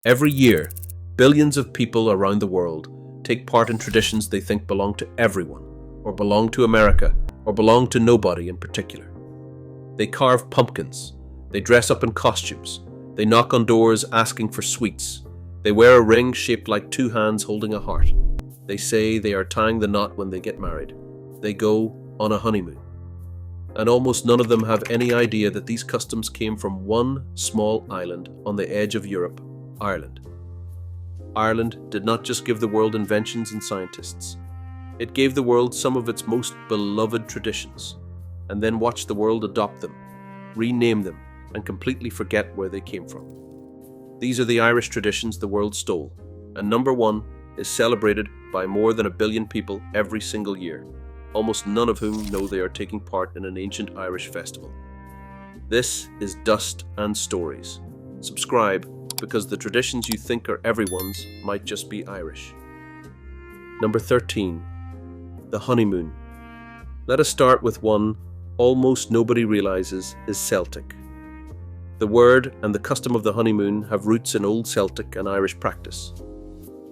Every year, billions of people around the world take part in traditions they think belong to everyone, or belong to America, or belong to nobody in particular. They carve pumpkins, they dress up in costumes, they knock on doors asking for sweets, they wear a ring shaped like two hands holding a heart. They say they are tying the knot when they get married. They go on a honeymoon. And almost none of them have any idea that these customs came from one small island on the edge of Europe, Ireland. Ireland did not just give the world inventions and scientists. It gave the world some of its most beloved traditions, and then watched the world adopt them, rename them, and completely forget where they came from. These are the Irish traditions the world stole, and number one is celebrated by more than 1 billion people every single year, almost none of whom know they are taking part in an ancient Irish festival. This is Dust and Stories. Subscribe, because the traditions you think are everyone's might just be Irish. Number 13. The honeymoon. Let us start with one almost nobody realizes is Celtic. The word and the custom of the honeymoon have roots in Old Celtic and Irish practice.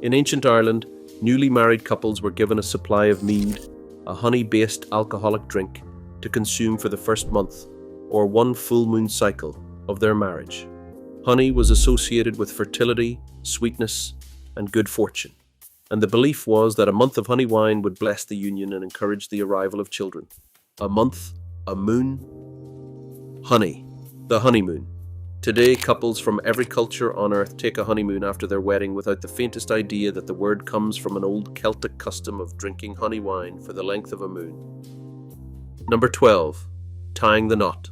In ancient Ireland, newly married couples were given a supply of mead, a honey-based alcoholic drink, to consume for the first month, or one full moon cycle, of their marriage. Honey was associated with fertility, sweetness, and good fortune, and the belief was that a month of honey wine would bless the union and encourage the arrival of children. A month, a moon, honey, the honeymoon. Today, couples from every culture on earth take a honeymoon after their wedding without the faintest idea that the word comes from an old Celtic custom of drinking honey wine for the length of a moon. Number 12. Tying the knot.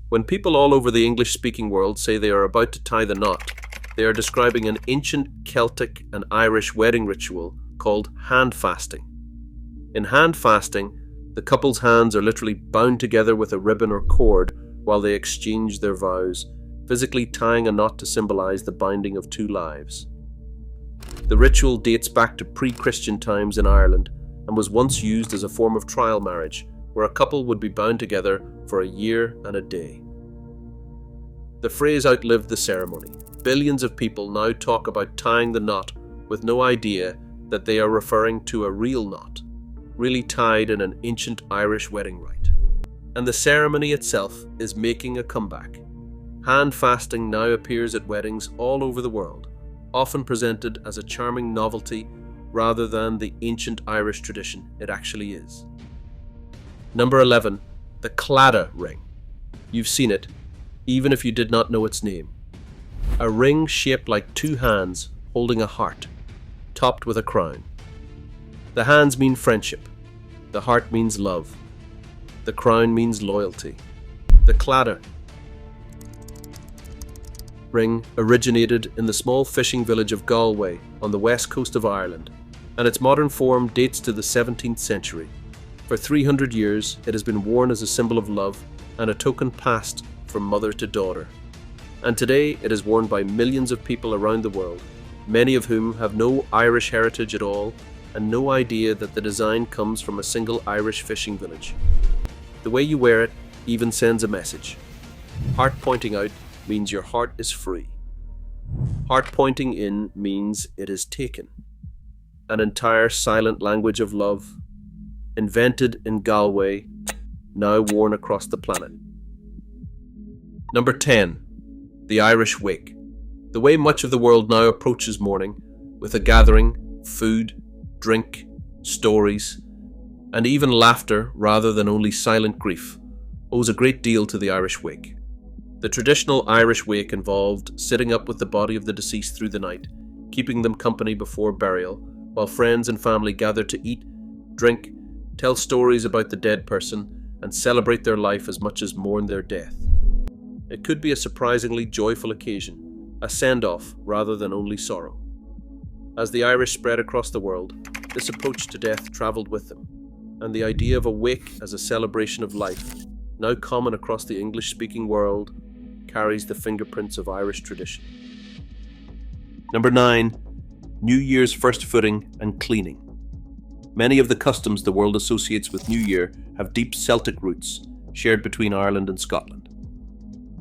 When people all over the English-speaking world say they are about to tie the knot, they are describing an ancient Celtic and Irish wedding ritual called hand fasting. In hand fasting, the couple's hands are literally bound together with a ribbon or cord while they exchange their vows, physically tying a knot to symbolize the binding of two lives. The ritual dates back to pre-Christian times in Ireland and was once used as a form of trial marriage, where a couple would be bound together for a year and a day. The phrase outlived the ceremony. Billions of people now talk about tying the knot with no idea that they are referring to a real knot, really tied in an ancient Irish wedding rite. And the ceremony itself is making a comeback. Hand fasting now appears at weddings all over the world, often presented as a charming novelty rather than the ancient Irish tradition it actually is. Number 11. The Claddagh ring. You've seen it, even if you did not know its name. A ring shaped like two hands holding a heart, topped with a crown. The hands mean friendship. The heart means love. The crown means loyalty. The Claddagh ring originated in the small fishing village of Galway on the west coast of Ireland, and its modern form dates to the 17th century. For 300 years, it has been worn as a symbol of love and a token passed from mother to daughter. And today, it is worn by millions of people around the world, many of whom have no Irish heritage at all and no idea that the design comes from a single Irish fishing village. The way you wear it even sends a message. Heart pointing out means your heart is free. Heart pointing in means it is taken. An entire silent language of love, invented in Galway, now worn across the planet. Number 10. The Irish Wake. The way much of the world now approaches mourning, with a gathering, food, drink, stories, and even laughter rather than only silent grief, owes a great deal to the Irish Wake. The traditional Irish wake involved sitting up with the body of the deceased through the night, keeping them company before burial, while friends and family gather to eat, drink, tell stories about the dead person, and celebrate their life as much as mourn their death. It could be a surprisingly joyful occasion, a send-off rather than only sorrow. As the Irish spread across the world, this approach to death travelled with them, and the idea of a wake as a celebration of life, now common across the English-speaking world, carries the fingerprints of Irish tradition. Number 9. New Year's first footing and cleaning. Many of the customs the world associates with New Year have deep Celtic roots, shared between Ireland and Scotland.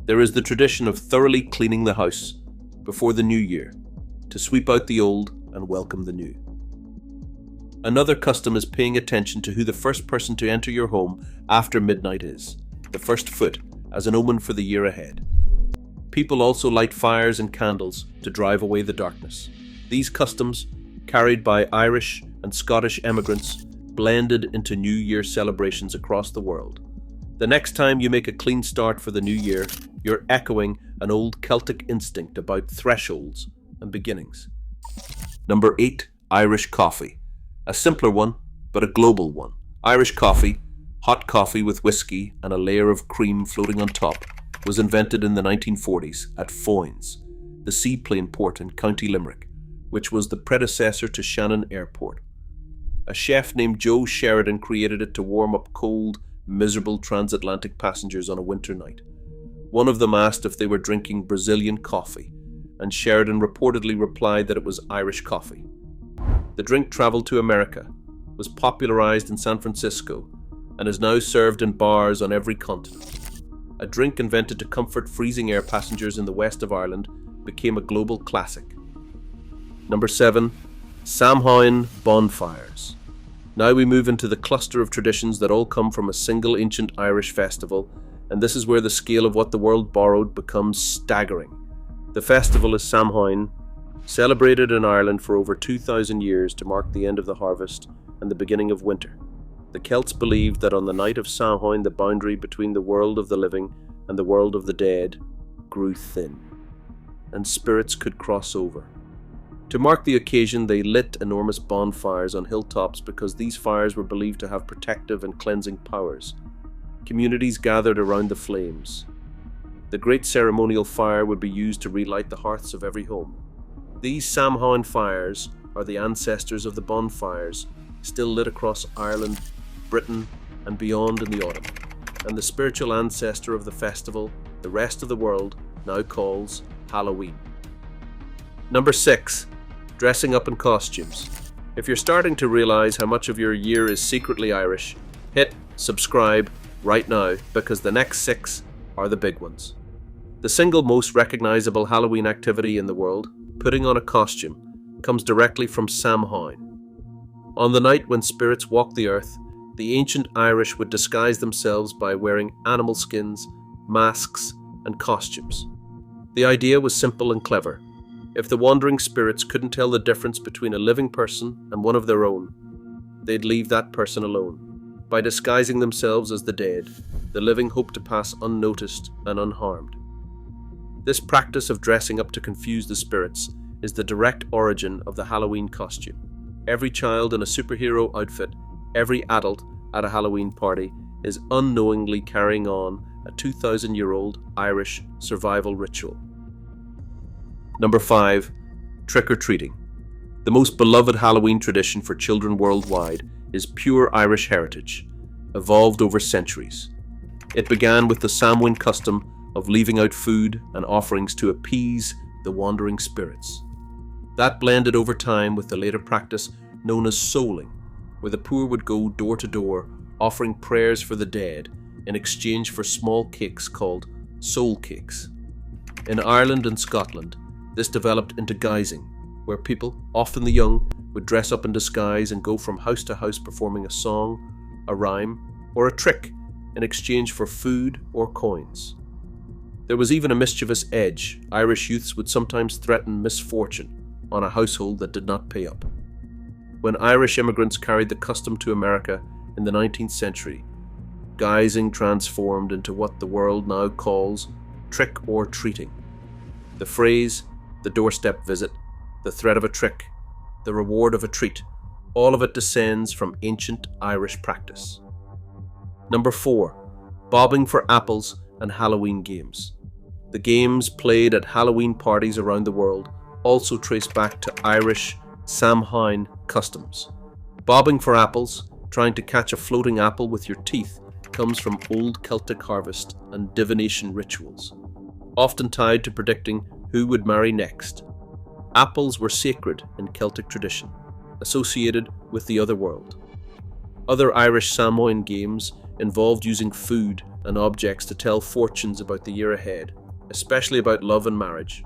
There is the tradition of thoroughly cleaning the house, before the new year, to sweep out the old and welcome the new. Another custom is paying attention to who the first person to enter your home after midnight is, the first foot, as an omen for the year ahead. People also light fires and candles to drive away the darkness. These customs, carried by Irish and Scottish immigrants, blended into New Year celebrations across the world. The next time you make a clean start for the new year, you're echoing an old Celtic instinct about thresholds and beginnings. Number 8, Irish coffee. A simpler one, but a global one. Irish coffee, hot coffee with whiskey and a layer of cream floating on top, was invented in the 1940s at Foynes, the seaplane port in County Limerick, which was the predecessor to Shannon Airport. A chef named Joe Sheridan created it to warm up cold, miserable transatlantic passengers on a winter night. One of them asked if they were drinking Brazilian coffee, and Sheridan reportedly replied that it was Irish coffee. The drink traveled to America, was popularized in San Francisco, and is now served in bars on every continent. A drink invented to comfort freezing air passengers in the west of Ireland became a global classic. Number 7, Samhain bonfires. Now we move into the cluster of traditions that all come from a single ancient Irish festival, and this is where the scale of what the world borrowed becomes staggering. The festival is Samhain, celebrated in Ireland for over 2,000 years to mark the end of the harvest and the beginning of winter. The Celts believed that on the night of Samhain the boundary between the world of the living and the world of the dead grew thin, and spirits could cross over. To mark the occasion, they lit enormous bonfires on hilltops because these fires were believed to have protective and cleansing powers. Communities gathered around the flames. The great ceremonial fire would be used to relight the hearths of every home. These Samhain fires are the ancestors of the bonfires still lit across Ireland, Britain, and beyond in the autumn, and the spiritual ancestor of the festival the rest of the world now calls Halloween. Number 6, dressing up in costumes. If you're starting to realize how much of your year is secretly Irish, hit subscribe right now, because the next 6 are the big ones. The single most recognizable Halloween activity in the world, putting on a costume, comes directly from Samhain. On the night when spirits walk the earth, the ancient Irish would disguise themselves by wearing animal skins, masks, and costumes. The idea was simple and clever. If the wandering spirits couldn't tell the difference between a living person and one of their own, they'd leave that person alone. By disguising themselves as the dead, the living hoped to pass unnoticed and unharmed. This practice of dressing up to confuse the spirits is the direct origin of the Halloween costume. Every child in a superhero outfit, every adult at a Halloween party is unknowingly carrying on a 2,000-year-old Irish survival ritual. Number 5, trick-or-treating. The most beloved Halloween tradition for children worldwide is pure Irish heritage, evolved over centuries. It began with the Samhain custom of leaving out food and offerings to appease the wandering spirits. That blended over time with the later practice known as souling, where the poor would go door to door offering prayers for the dead in exchange for small cakes called soul cakes. In Ireland and Scotland, this developed into guising, where people, often the young, would dress up in disguise and go from house to house performing a song, a rhyme, or a trick in exchange for food or coins. There was even a mischievous edge. Irish youths would sometimes threaten misfortune on a household that did not pay up. When Irish immigrants carried the custom to America in the 19th century, guising transformed into what the world now calls trick or treating. The phrase, the doorstep visit, the threat of a trick, the reward of a treat, all of it descends from ancient Irish practice. Number 4, bobbing for apples and Halloween games. The games played at Halloween parties around the world also trace back to Irish Samhain customs. Bobbing for apples, trying to catch a floating apple with your teeth, comes from old Celtic harvest and divination rituals, often tied to predicting who would marry next. Apples were sacred in Celtic tradition, associated with the other world. Other Irish Samhain games involved using food and objects to tell fortunes about the year ahead, especially about love and marriage.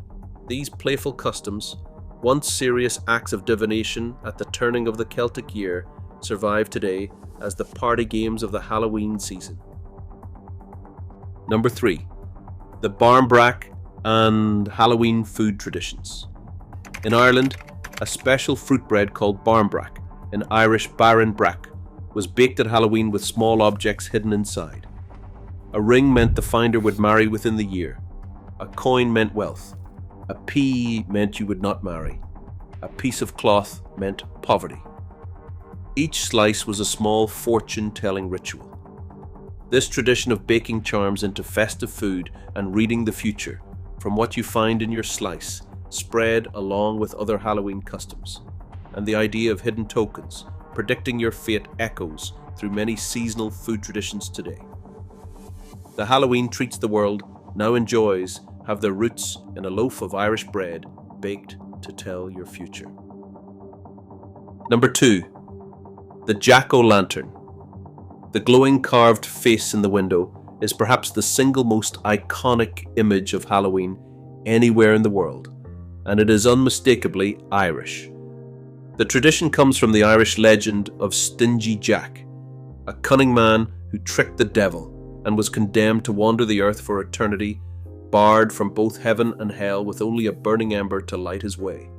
These playful customs, once serious acts of divination at the turning of the Celtic year, survive today as the party games of the Halloween season. Number 3. The Barmbrack and Halloween food traditions. In Ireland, a special fruit bread called Barmbrack, in Irish Barmbrack, was baked at Halloween with small objects hidden inside. A ring meant the finder would marry within the year. A coin meant wealth. A pea meant you would not marry. A piece of cloth meant poverty. Each slice was a small fortune-telling ritual. This tradition of baking charms into festive food and reading the future from what you find in your slice spread along with other Halloween customs, and the idea of hidden tokens predicting your fate echoes through many seasonal food traditions today. The Halloween treats the world now enjoys have their roots in a loaf of Irish bread baked to tell your future. Number 2. The jack-o'-lantern. The glowing carved face in the window is perhaps the single most iconic image of Halloween anywhere in the world, and it is unmistakably Irish. The tradition comes from the Irish legend of Stingy Jack, a cunning man who tricked the devil and was condemned to wander the earth for eternity, barred from both heaven and hell with only a burning ember to light his way.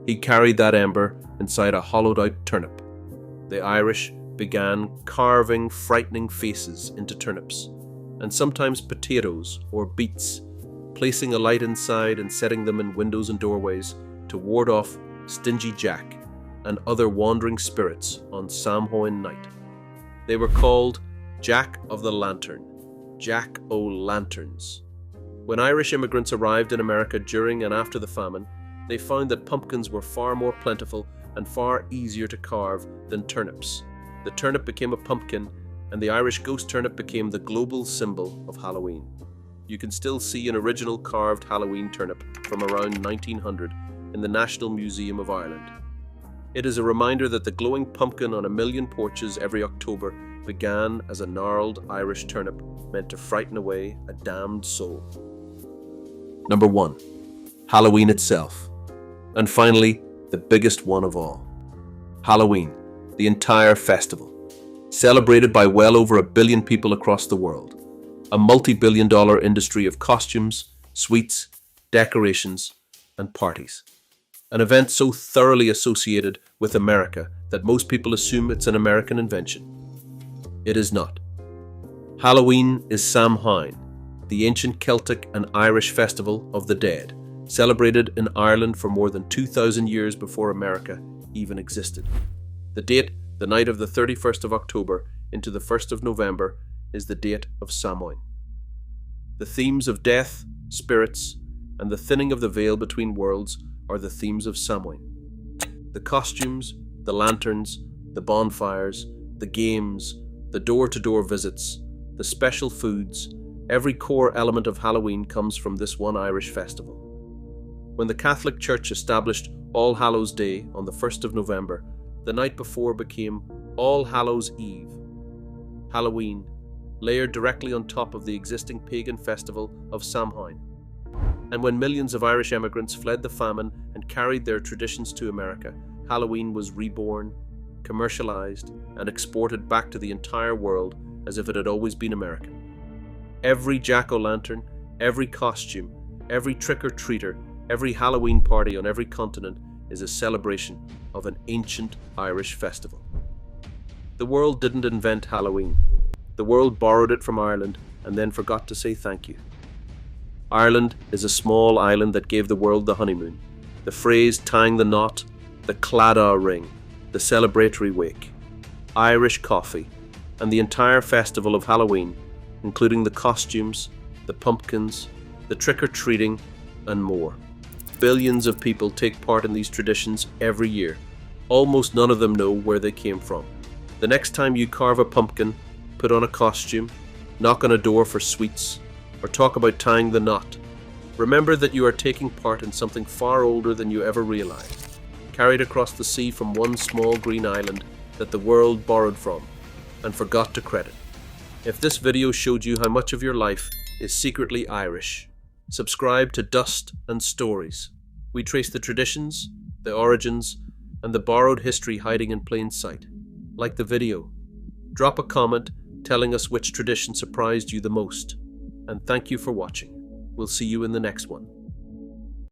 He carried that ember inside a hollowed-out turnip. The Irish began carving frightening faces into turnips, and sometimes potatoes or beets, placing a light inside and setting them in windows and doorways to ward off Stingy Jack and other wandering spirits on Samhain night. They were called Jack of the Lantern, jack-o'-lanterns. When Irish immigrants arrived in America during and after the famine, they found that pumpkins were far more plentiful and far easier to carve than turnips. The turnip became a pumpkin, and the Irish ghost turnip became the global symbol of Halloween. You can still see an original carved Halloween turnip from around 1900 in the National Museum of Ireland. It is a reminder that the glowing pumpkin on a million porches every October began as a gnarled Irish turnip meant to frighten away a damned soul. Number 1. Halloween itself. And finally, the biggest one of all. Halloween, the entire festival, celebrated by well over 1 billion people across the world. A multi-billion-dollar industry of costumes, sweets, decorations, and parties. An event so thoroughly associated with America that most people assume it's an American invention. It is not. Halloween is Samhain, the ancient Celtic and Irish festival of the dead, celebrated in Ireland for more than 2,000 years before America even existed. The date, the night of the 31st of October into the 1st of November, is the date of Samhain. The themes of death, spirits, and the thinning of the veil between worlds are the themes of Samhain. The costumes, the lanterns, the bonfires, the games, the door-to-door visits, the special foods, every core element of Halloween comes from this one Irish festival. When the Catholic Church established All Hallows Day on the 1st of November, the night before became All Hallows Eve. Halloween, layered directly on top of the existing pagan festival of Samhain. And when millions of Irish immigrants fled the famine and carried their traditions to America, Halloween was reborn, commercialized, and exported back to the entire world as if it had always been American. Every jack-o'-lantern, every costume, every trick-or-treater, every Halloween party on every continent is a celebration of an ancient Irish festival. The world didn't invent Halloween. The world borrowed it from Ireland and then forgot to say thank you. Ireland is a small island that gave the world the honeymoon, the phrase tying the knot, the Claddagh ring, the celebratory wake, Irish coffee, and the entire festival of Halloween, including the costumes, the pumpkins, the trick-or-treating, and more. Billions of people take part in these traditions every year. Almost none of them know where they came from. The next time you carve a pumpkin, put on a costume, knock on a door for sweets, or talk about tying the knot, remember that you are taking part in something far older than you ever realized, carried across the sea from one small green island that the world borrowed from and forgot to credit. If this video showed you how much of your life is secretly Irish, Subscribe to Dust and Stories. We trace the traditions, the origins, and the borrowed history hiding in plain sight. Like the video. Drop a comment telling us which tradition surprised you the most. And thank you for watching. We'll see you in the next one.